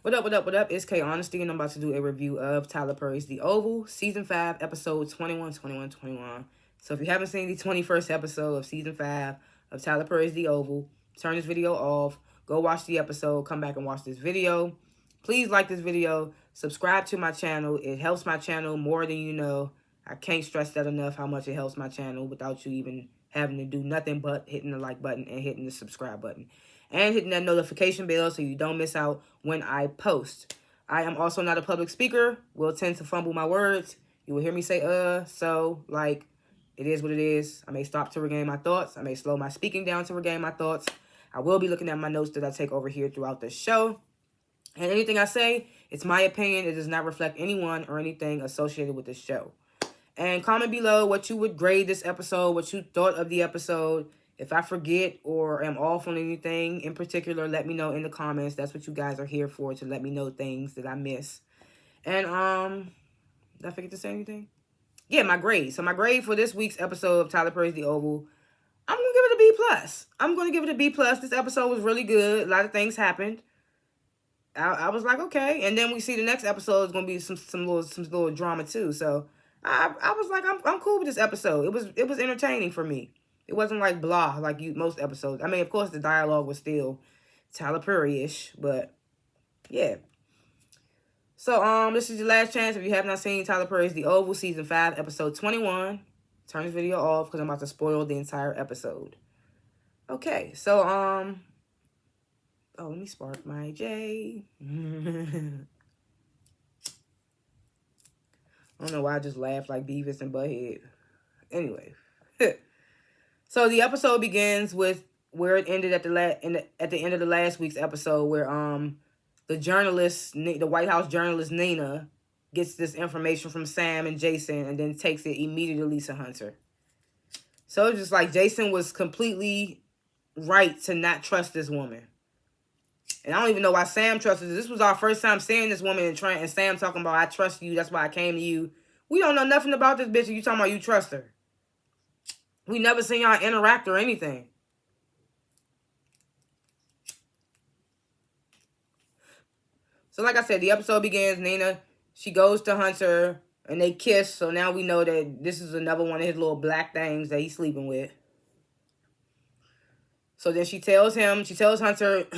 What up, what up, what up? It's K.Honesty, and I'm about to do a review of Tyler Perry's The Oval, Season 5, Episode 21, 21, 21. So if you haven't seen the 21st episode of Season 5 of Tyler Perry's The Oval, turn this video off, go watch the episode, come back and watch this video. Please like this video, subscribe to my channel. It helps my channel more than you know. I can't stress that enough, how much it helps my channel without you even having to do nothing but hitting the like button and hitting the subscribe button. And hitting that notification bell so you don't miss out when I post. I am also not a public speaker. Will tend to fumble my words. You will hear me say, so, like, it is what it is. I may stop to regain my thoughts. I may slow my speaking down to regain my thoughts. I will be looking at my notes that I take over here throughout the show. And anything I say, it's my opinion. It does not reflect anyone or anything associated with this show. And comment below what you would grade this episode, what you thought of the episode. If I forget or am off on anything in particular, let me know in the comments. That's what you guys are here for, to let me know things that I miss. And, did I forget to say anything? Yeah, my grade. So my grade for this week's episode of Tyler Perry's The Oval, I'm going to give it a B+. I'm going to give it a B+. This episode was really good. A lot of things happened. I was like, okay. And then we see the next episode is going to be some little drama too. So I was like, I'm cool with this episode. It was entertaining for me. It wasn't like blah, like most episodes. I mean, of course, the dialogue was still Tyler Perry-ish, but yeah. So, this is your last chance. If you have not seen Tyler Perry's The Oval, Season 5, Episode 21, turn this video off because I'm about to spoil the entire episode. Okay, so, oh, let me spark my J. I don't know why I just laughed like Beavis and Butthead. Anyway. So the episode begins with where it ended at the end of the last week's episode, where the White House journalist Nina gets this information from Sam and Jason and then takes it immediately to Lisa Hunter. So it's just like Jason was completely right to not trust this woman. And I don't even know why Sam trusted her. This was our first time seeing this woman and Sam talking about, I trust you, that's why I came to you. We don't know nothing about this bitch and you talking about you trust her. We never seen y'all interact or anything. So like I said, the episode begins. Nina, she goes to Hunter and they kiss. So now we know that this is another one of his little black things that he's sleeping with. So then she tells Hunter,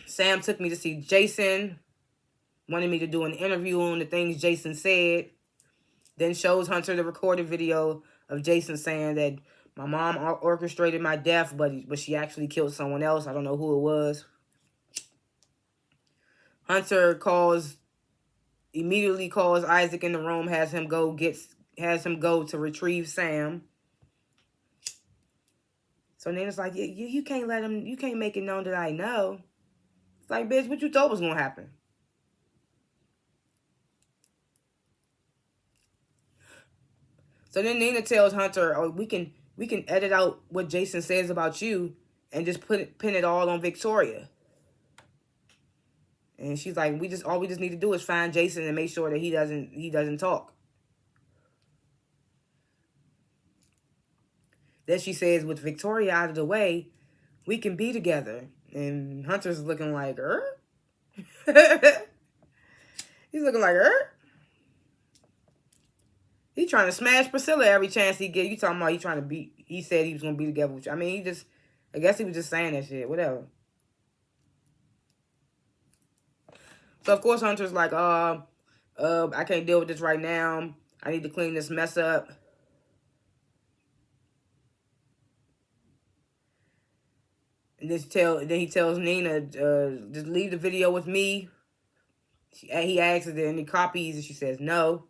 Sam took me to see Jason, wanted me to do an interview on the things Jason said. Then shows Hunter the recorded video of Jason saying that my mom orchestrated my death, but she actually killed someone else. I don't know who it was. Hunter immediately calls Isaac in the room, has him go to retrieve Sam. So Nina's like, you can't you can't make it known that I know. It's like, bitch, what you thought was gonna happen? So then Nina tells Hunter, oh, we can edit out what Jason says about you and just pin it all on Victoria. And she's like, all we just need to do is find Jason and make sure that he doesn't talk. Then she says, with Victoria out of the way, we can be together. And Hunter's looking like, He's looking like, He trying to smash Priscilla every chance he get. You talking about he said he was going to be together with you. I mean, I guess he was just saying that shit. Whatever. So, of course, Hunter's like, I can't deal with this right now. I need to clean this mess up. And then he tells Nina, just leave the video with me. He asks if there are any copies, and she says no.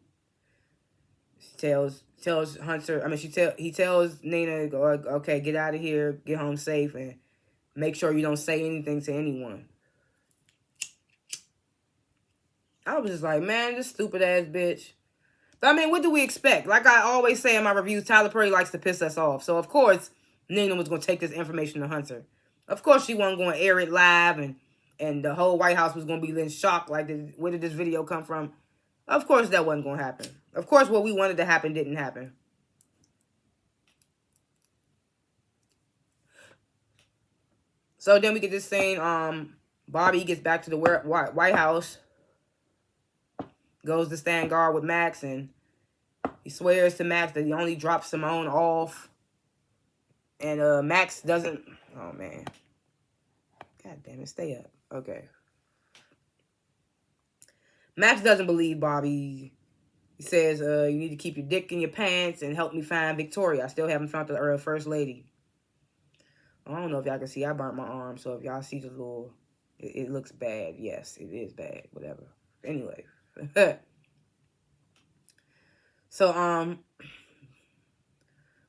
She tells Hunter, he tells Nina, okay, get out of here, get home safe, and make sure you don't say anything to anyone. I was just like, man, this stupid ass bitch. But I mean, what do we expect? Like I always say in my reviews, Tyler Perry likes to piss us off. So of course, Nina was going to take this information to Hunter. Of course, she wasn't going to air it live, and the whole White House was going to be in shock. Like, where did this video come from? Of course, that wasn't going to happen. Of course, what we wanted to happen didn't happen. So then we get this scene, Bobby gets back to the White House, goes to stand guard with Max, and he swears to Max that he only dropped Simone off. And Max doesn't... Oh, man. God damn it, stay up. Okay. Max doesn't believe Bobby. He says, you need to keep your dick in your pants and help me find Victoria. I still haven't found the First Lady. I don't know if y'all can see. I burnt my arm, so if y'all see the little... It looks bad. Yes, it is bad. Whatever. Anyway. So,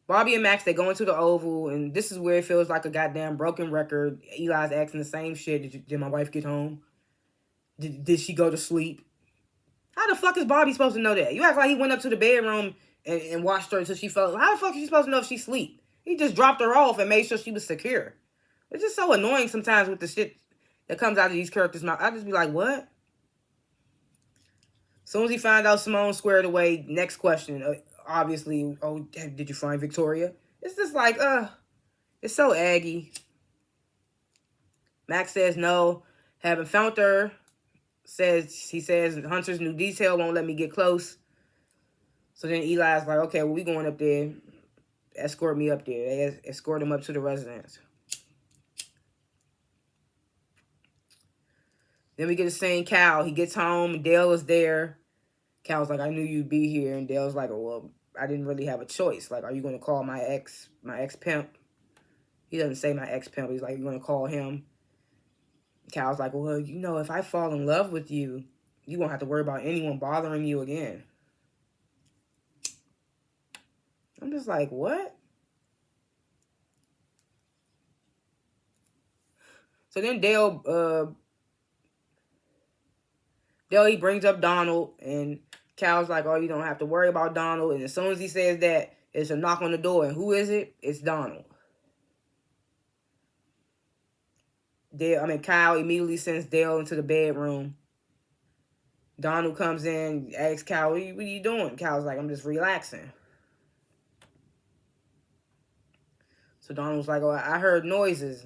Bobby and Max, they go into the Oval, and this is where it feels like a goddamn broken record. Eli's asking the same shit. Did my wife get home? Did she go to sleep? How the fuck is Bobby supposed to know that? You act like he went up to the bedroom and watched her until she fell. How the fuck is she supposed to know if she sleep? He just dropped her off and made sure she was secure. It's just so annoying sometimes with the shit that comes out of these characters' mouth. I just be like, what? As soon as he finds out Simone squared away, next question, obviously, oh, did you find Victoria? It's just like, it's so aggy. Max says no, haven't found her. He says Hunter's new detail won't let me get close. So then Eli's like, okay, well, we going up there. Escort me up there. They escort him up to the residence. Then we get to seeing Cal. He gets home. Dale is there. Cal's like, I knew you'd be here. And Dale's like, oh, well, I didn't really have a choice. Like, are you going to call my ex-pimp? He doesn't say my ex-pimp. He's like, you're going to call him? Cal's like, well, you know, if I fall in love with you, you won't have to worry about anyone bothering you again. I'm just like, what? So then Dale, he brings up Donald, and Cal's like, oh, you don't have to worry about Donald. And as soon as he says that, it's a knock on the door. And who is it? It's Donald. Kyle immediately sends Dale into the bedroom. Donald comes in, asks Kyle, what are you doing? Kyle's like, I'm just relaxing. So Donald's like, oh, I heard noises.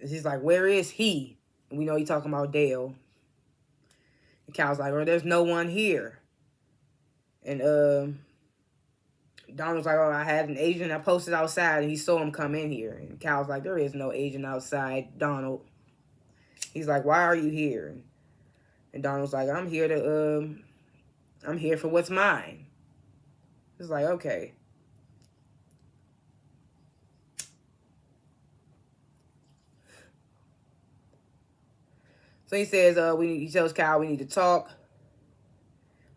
He's like, where is he? And we know he's talking about Dale. And Kyle's like, oh, there's no one here. And Donald's like, oh, I had an agent I posted outside, and he saw him come in here. And Kyle's like, there is no agent outside, Donald. He's like, why are you here? And Donald's like, I'm here for what's mine. It's like, okay. So he says, he tells Kyle we need to talk.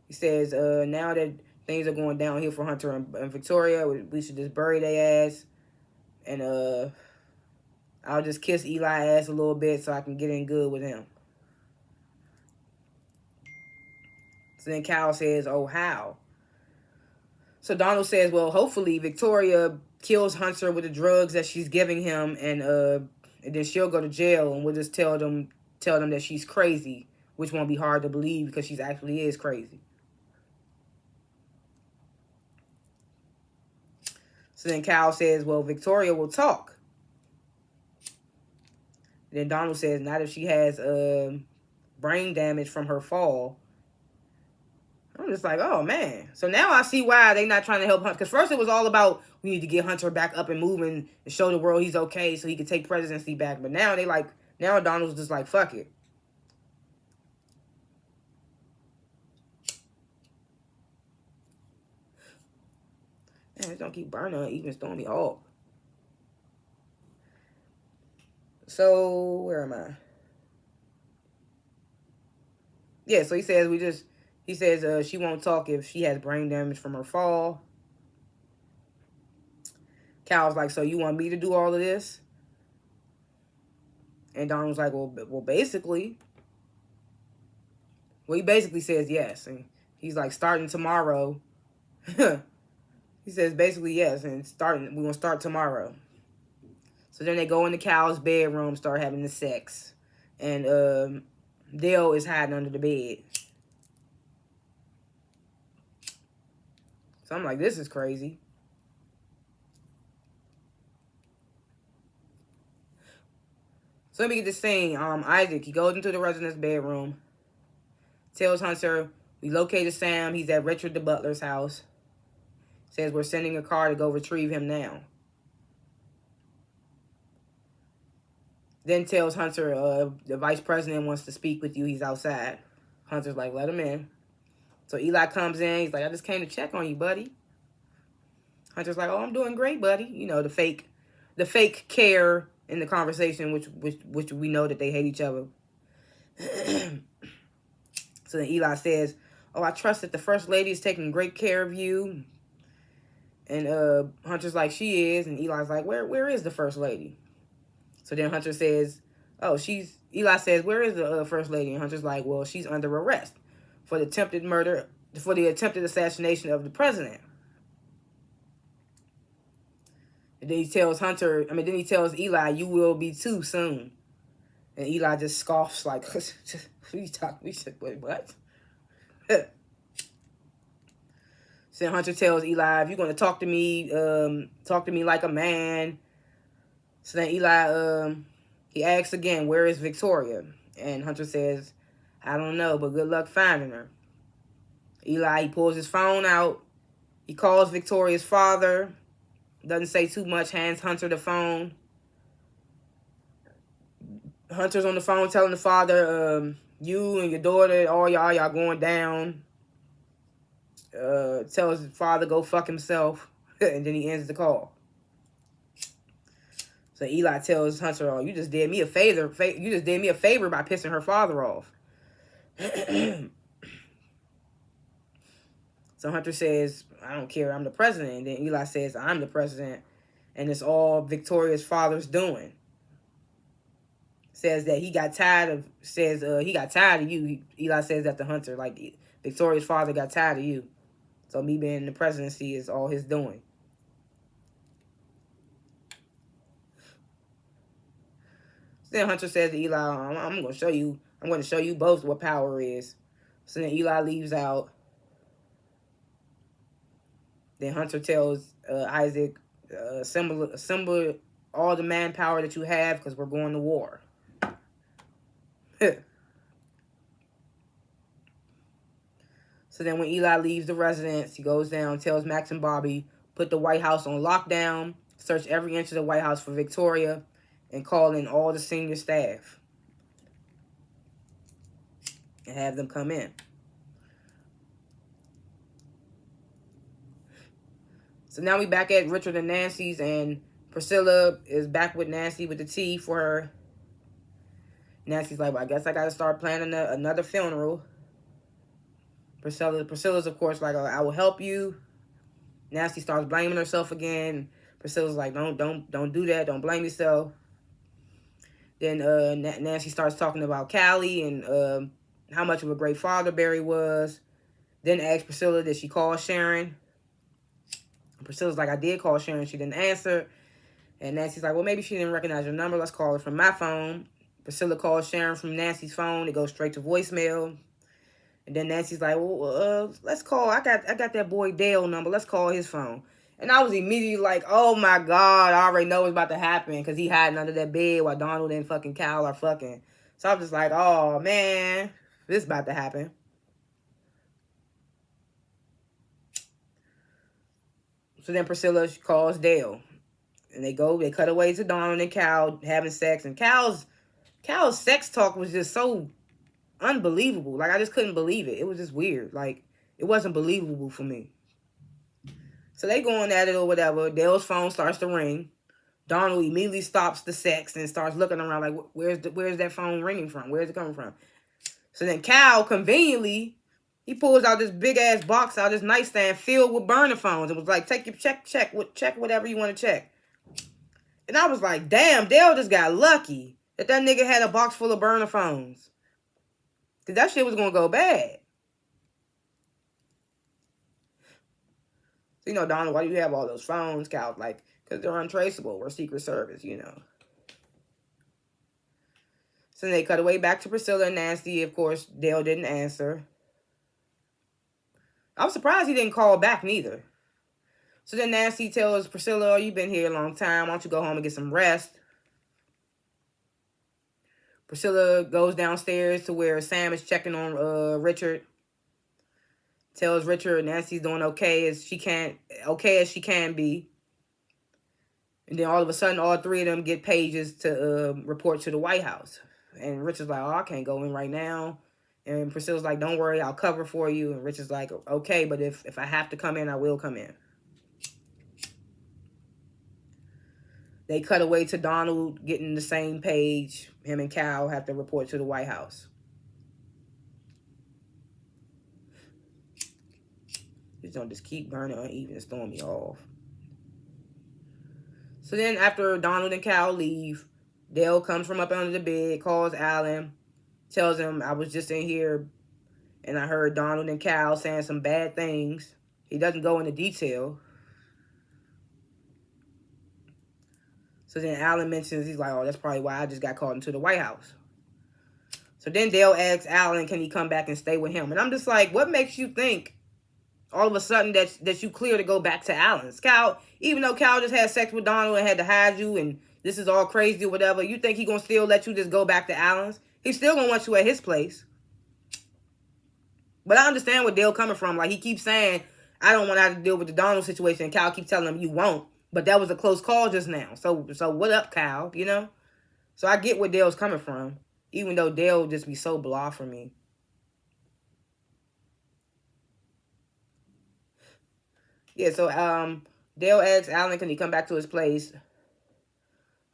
He says, now that things are going downhill for Hunter and Victoria, we should just bury their ass. And I'll just kiss Eli's ass a little bit so I can get in good with him. So then Kyle says, oh, how? So Donald says, well, hopefully Victoria kills Hunter with the drugs that she's giving him, and then she'll go to jail, and we'll just tell them that she's crazy, which won't be hard to believe because she actually is crazy. So then Kyle says, well, Victoria will talk. Then Donald says, not if she has brain damage from her fall. I'm just like, oh, man. So now I see why they're not trying to help Hunter. Because first it was all about, we need to get Hunter back up and moving and show the world he's okay so he can take presidency back. But now now Donald's just like, fuck it. Man, don't keep burning even throwing me off. So, where am I? Yeah, so he says she won't talk if she has brain damage from her fall. Cal's like, so you want me to do all of this? And Donald's like, well, basically. Well, he basically says yes. And he's like, starting tomorrow. He says basically yes, and we're going to start tomorrow. So then they go into Cal's bedroom, start having the sex. And Dale is hiding under the bed. So I'm like, this is crazy. So let me get this scene. Isaac, he goes into the resident's bedroom, tells Hunter, we located Sam. He's at Richard the butler's house. Says we're sending a car to go retrieve him now. Then tells Hunter, the vice president wants to speak with you. He's outside. Hunter's like, let him in. So Eli comes in. He's like, I just came to check on you, buddy. Hunter's like, oh, I'm doing great, buddy. You know, the fake care in the conversation, which we know that they hate each other. So then Eli says, oh, I trust that the first lady is taking great care of you. And Hunter's like, she is. And Eli's like, where is the first lady? So then Hunter says, oh, Eli says, where is the first lady? And Hunter's like, well, she's under arrest for the attempted assassination of the president. And then he tells Eli, you will be too soon. And Eli just scoffs like, what are you talking? We said, wait, what? So then Hunter tells Eli, if you're going to talk to me like a man. So then Eli, he asks again, where is Victoria? And Hunter says, I don't know, but good luck finding her. Eli, he pulls his phone out. He calls Victoria's father. Doesn't say too much, hands Hunter the phone. Hunter's on the phone telling the father, you and your daughter, all y'all going down. Tells his father go fuck himself. And then he ends the call. So Eli tells Hunter, oh, you just did me a favor. You just did me a favor by pissing her father off. So Hunter says, I don't care, I'm the president. And then Eli says, I'm the president. And it's all Victoria's father's doing. Says that he got tired of you. Eli says that to Hunter, like, Victoria's father got tired of you. So me being in the presidency is all his doing. Then Hunter says to Eli, I'm going to show you both what power is. So then Eli leaves out. Then Hunter tells Isaac, assemble all the manpower that you have because we're going to war. So then when Eli leaves the residence, he goes down, tells Max and Bobby, put the White House on lockdown, search every inch of the White House for Victoria, and call in all the senior staff. And have them come in. So now we back at Richard and Nancy's, and Priscilla is back with Nancy with the tea for her. Nancy's like, well, I guess I got to start planning another funeral. Priscilla's, of course, like, I will help you. Nancy starts blaming herself again. Priscilla's like, don't do that. Don't blame yourself. Then Nancy starts talking about Callie and how much of a great father Barry was. Then asks Priscilla, did she call Sharon? Priscilla's like, I did call Sharon. She didn't answer. And Nancy's like, well, maybe she didn't recognize your number. Let's call her from my phone. Priscilla calls Sharon from Nancy's phone. It goes straight to voicemail. And then Nancy's like, well, let's call. I got that boy Dale number. Let's call his phone. And I was immediately like, oh my God, I already know what's about to happen because he hiding under that bed while Donald and fucking Cal are fucking. So I'm just like, oh man, this is about to happen. So then Priscilla calls Dale. And they cut away to Donald and Cal having sex. And Cal's sex talk was just so unbelievable. Like, I just couldn't believe it. It was just weird. Like, it wasn't believable for me. So they going at it or whatever. Dale's phone starts to ring. Donald immediately stops the sex and starts looking around like, where's that phone ringing from? Where's it coming from? So then Cal, conveniently, he pulls out this big-ass box out of his nightstand filled with burner phones. It was like, take your check whatever you want to check. And I was like, damn, Dale just got lucky that nigga had a box full of burner phones. Because that shit was going to go bad. So, Donald, why do you have all those phones? Cal's like, because they're untraceable. We're Secret Service, So then they cut away back to Priscilla and Nancy. Of course, Dale didn't answer. I was surprised he didn't call back neither. So then Nancy tells Priscilla, oh, you've been here a long time. Why don't you go home and get some rest? Priscilla goes downstairs to where Sam is checking on Richard. Tells Richard Nancy's doing okay as she can be. And then all of a sudden, all three of them get pages to report to the White House. And Richard's like, oh, I can't go in right now. And Priscilla's like, don't worry, I'll cover for you. And Richard's like, okay, but if I have to come in, I will come in. They cut away to Donald getting the same page. Him and Cal have to report to the White House. Just don't just keep burning uneven and throwing me off. So then after Donald and Cal leave, Dale comes from up under the bed, calls Alan, tells him, I was just in here and I heard Donald and Cal saying some bad things. He doesn't go into detail. So then Alan mentions, he's like, oh, that's probably why I just got called into the White House. So then Dale asks Alan, can he come back and stay with him? And I'm just like, what makes you think all of a sudden that you clear to go back to Alan's? Cal, even though Cal just had sex with Donald and had to hide you and this is all crazy or whatever, you think he gonna still let you just go back to Alan's? He's still gonna want you at his place. But I understand where Dale coming from. Like, he keeps saying, I don't want to have to deal with the Donald situation. And Cal keeps telling him, you won't. But that was a close call just now. So what up, Cal? You know? So I get where Dale's coming from. Even though Dale just be so blah for me. Yeah, so Dale asks Alan, can he come back to his place?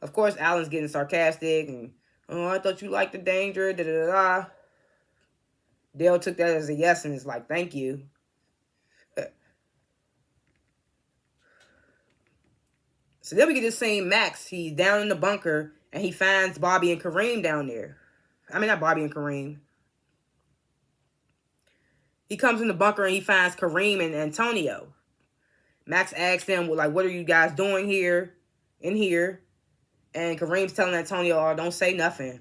Of course, Alan's getting sarcastic. And, oh, I thought you liked the danger. Da da da. Dale took that as a yes and is like, thank you. So then we get this same Max. He's down in the bunker and he finds Bobby and Kareem down there. I mean, not Bobby and Kareem. He comes in the bunker and he finds Kareem and Antonio. Max asks them, well, like, what are you guys doing here, in here? And Kareem's telling Antonio, oh, don't say nothing.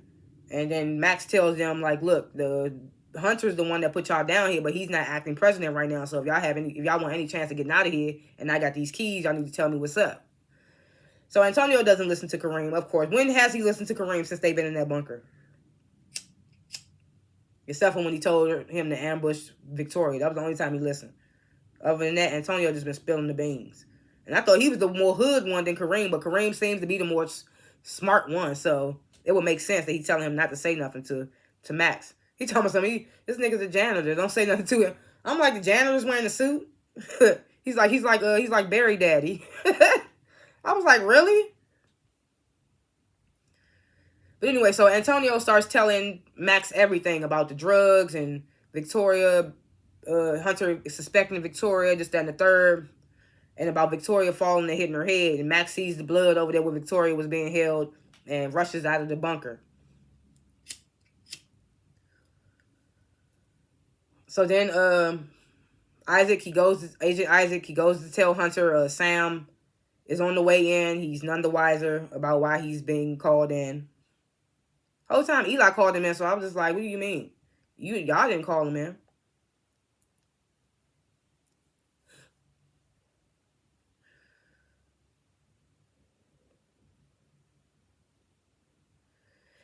And then Max tells them, like, look, the Hunter's the one that put y'all down here, but he's not acting president right now. So if y'all want any chance of getting out of here and I got these keys, y'all need to tell me what's up. So Antonio doesn't listen to Kareem, of course. When has he listened to Kareem since they've been in that bunker? Except for when he told him to ambush Victoria. That was the only time he listened. Other than that, Antonio just been spilling the beans. And I thought he was the more hood one than Kareem, but Kareem seems to be the more smart one. So it would make sense that he's telling him not to say nothing to Max. He told me something. This nigga's a janitor. Don't say nothing to him. I'm like, the janitor's wearing a suit? he's like Barry Daddy. I was like, really? But anyway, so Antonio starts telling Max everything about the drugs and Victoria, Hunter suspecting Victoria, just that and the third, and about Victoria falling and hitting her head. And Max sees the blood over there where Victoria was being held and rushes out of the bunker. So then Agent Isaac, he goes to tell Hunter Sam is on the way in. He's none the wiser about why he's being called in. Whole time Eli called him in, so I was just like, what do you mean? Y'all didn't call him in.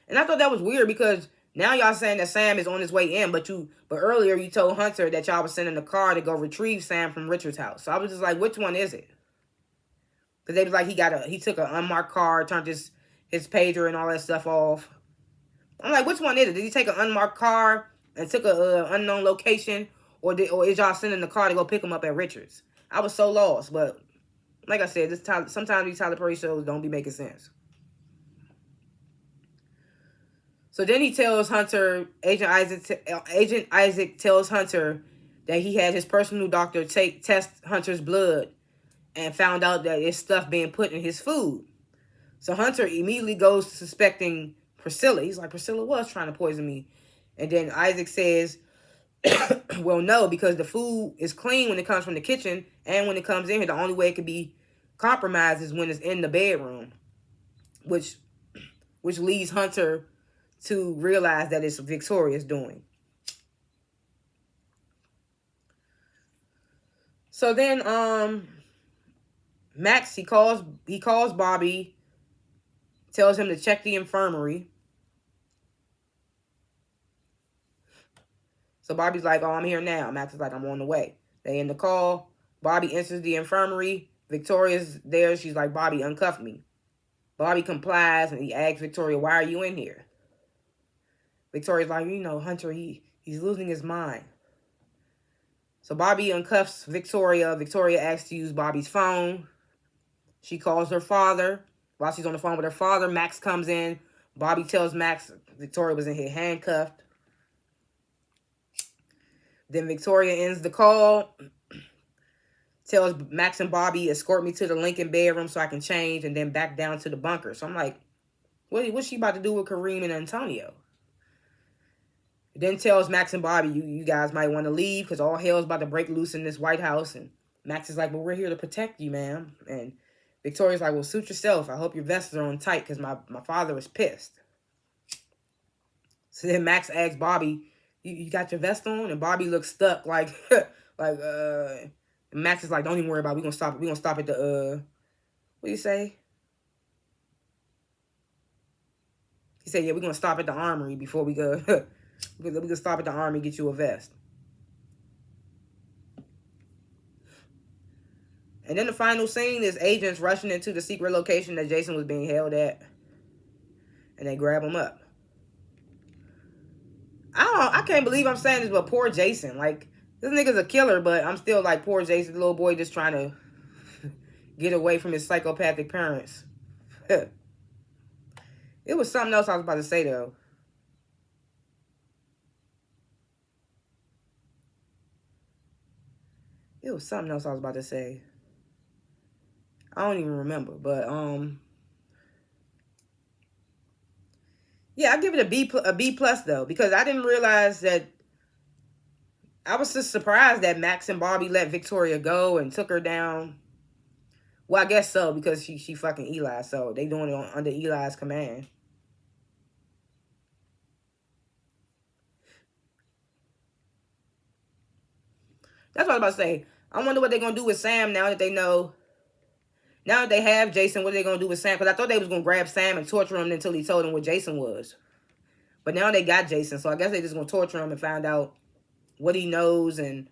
And I thought that was weird because now y'all saying that Sam is on his way in, but earlier you told Hunter that y'all was sending a car to go retrieve Sam from Richard's house. So I was just like, which one is it? Because they was like he took an unmarked car, turned his pager and all that stuff off. I'm like, which one is it? Did he take an unmarked car and took a unknown location, or is y'all sending the car to go pick him up at Richard's? I was so lost, but like I said, sometimes these Tyler Perry shows don't be making sense. So then he tells Hunter, Agent Isaac tells Hunter that he had his personal doctor test Hunter's blood and found out that it's stuff being put in his food. So Hunter immediately goes to suspecting Priscilla. He's like, Priscilla was trying to poison me. And then Isaac says, well, no, because the food is clean when it comes from the kitchen, and when it comes in here, the only way it could be compromised is when it's in the bedroom, which leads Hunter to realize that it's Victoria's doing. So then Max, he calls Bobby, tells him to check the infirmary. So Bobby's like, oh, I'm here now. Max is like, I'm on the way. They end the call. Bobby enters the infirmary. Victoria's there. She's like, Bobby, uncuff me. Bobby complies, and he asks Victoria, why are you in here? Victoria's like, Hunter, he's losing his mind. So Bobby uncuffs Victoria. Victoria asks to use Bobby's phone. She calls her father. While she's on the phone with her father, Max comes in. Bobby tells Max Victoria was in here handcuffed. Then Victoria ends the call. Tells Max and Bobby, escort me to the Lincoln bedroom so I can change, and then back down to the bunker. So I'm like, what's she about to do with Kareem and Antonio? Then tells Max and Bobby, you guys might want to leave because all hell's about to break loose in this White House. And Max is like, well, we're here to protect you, ma'am. And Victoria's like, well, suit yourself. I hope your vests are on tight because my father is pissed. So then Max asks Bobby, you got your vest on? And Bobby looks stuck like, and Max is like, don't even worry about it. We're going to stop it. We're going to stop at the, what do you say? He said, yeah, we're going to stop at the armory before we go. We can stop at the army and get you a vest. And then the final scene is agents rushing into the secret location that Jason was being held at. And they grab him up. I can't believe I'm saying this, but poor Jason. Like, this nigga's a killer, but I'm still like, poor Jason, the little boy just trying to get away from his psychopathic parents. It was something else I was about to say, though. It was something else I was about to say. I don't even remember, but yeah, I give it a B plus though, because I didn't realize that. I was just surprised that Max and Bobby let Victoria go and took her down. Well, I guess so, because she fucking Eli, so they doing it under Eli's command. That's what I was about to say. I wonder what they're gonna do with Sam now that they know. Now that they have Jason, what are they going to do with Sam? Because I thought they was going to grab Sam and torture him until he told them what Jason was. But now they got Jason, so I guess they just going to torture him and find out what he knows. And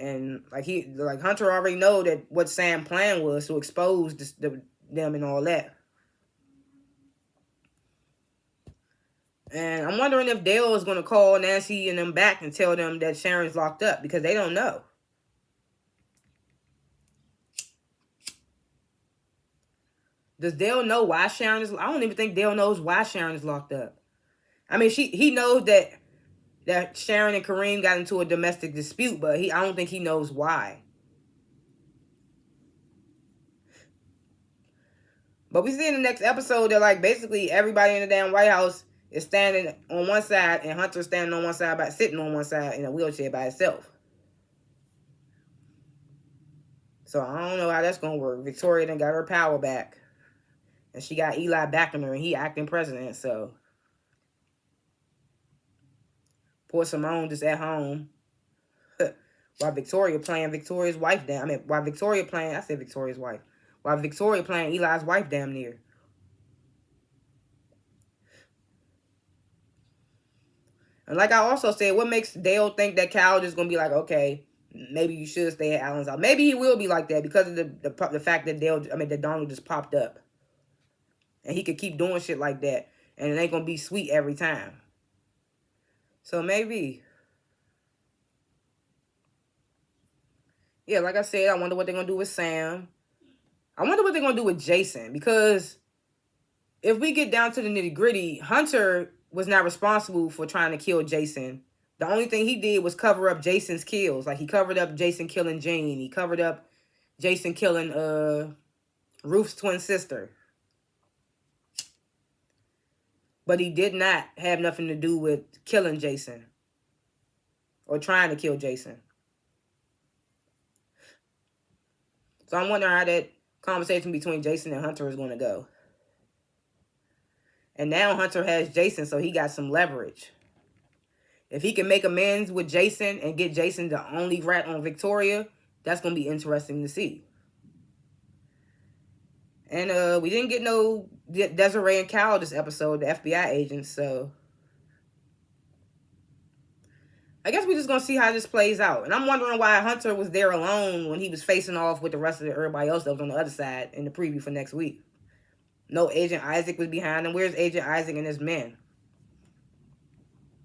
like Hunter already know that what Sam's plan was to expose them and all that. And I'm wondering if Dale is going to call Nancy and them back and tell them that Sharon's locked up, because they don't know. Does Dale know why Sharon is... I don't even think Dale knows why Sharon is locked up. I mean, he knows that Sharon and Kareem got into a domestic dispute, but I don't think he knows why. But we see in the next episode that, like, basically everybody in the damn White House is standing on one side, and Hunter's standing on one side, sitting on one side in a wheelchair by himself. So I don't know how that's going to work. Victoria done got her power back. And she got Eli backing her, and he acting president, so. Poor Simone just at home. While Victoria playing Victoria's wife down. While Victoria playing, I said Victoria's wife. While Victoria playing Eli's wife damn near. And like I also said, what makes Dale think that Cal is going to be like, okay, maybe you should stay at Allen's house. Maybe he will be like that because of the fact that that Donald just popped up. And he could keep doing shit like that. And it ain't going to be sweet every time. So maybe. Yeah, like I said, I wonder what they're going to do with Sam. I wonder what they're going to do with Jason. Because if we get down to the nitty gritty, Hunter was not responsible for trying to kill Jason. The only thing he did was cover up Jason's kills. Like, he covered up Jason killing Jane. He covered up Jason killing Ruth's twin sister. But he did not have nothing to do with killing Jason. Or trying to kill Jason. So I'm wondering how that conversation between Jason and Hunter is going to go. And now Hunter has Jason, so he got some leverage. If he can make amends with Jason and get Jason the only rat on Victoria, that's going to be interesting to see. And we didn't get no Desiree and Cal this episode, the FBI agents, so I guess we're just going to see how this plays out. And I'm wondering why Hunter was there alone when he was facing off with the rest of everybody else that was on the other side in the preview for next week. No Agent Isaac was behind him. Where's Agent Isaac and his men?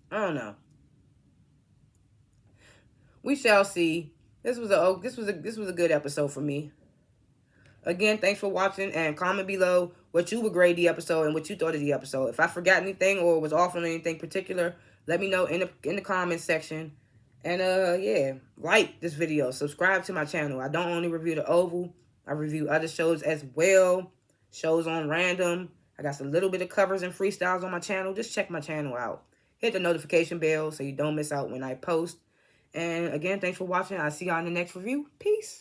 I don't know. We shall see. This was a good episode for me. Again, thanks for watching, and comment below what you would grade the episode and what you thought of the episode. If I forgot anything or was off on anything particular, let me know in the comment section. And yeah, like this video, subscribe to my channel. I don't only review The Oval, I review other shows as well. Shows on random. I got some little bit of covers and freestyles on my channel. Just check my channel out. Hit the notification bell so you don't miss out when I post. And again, thanks for watching. I'll see y'all in the next review. Peace.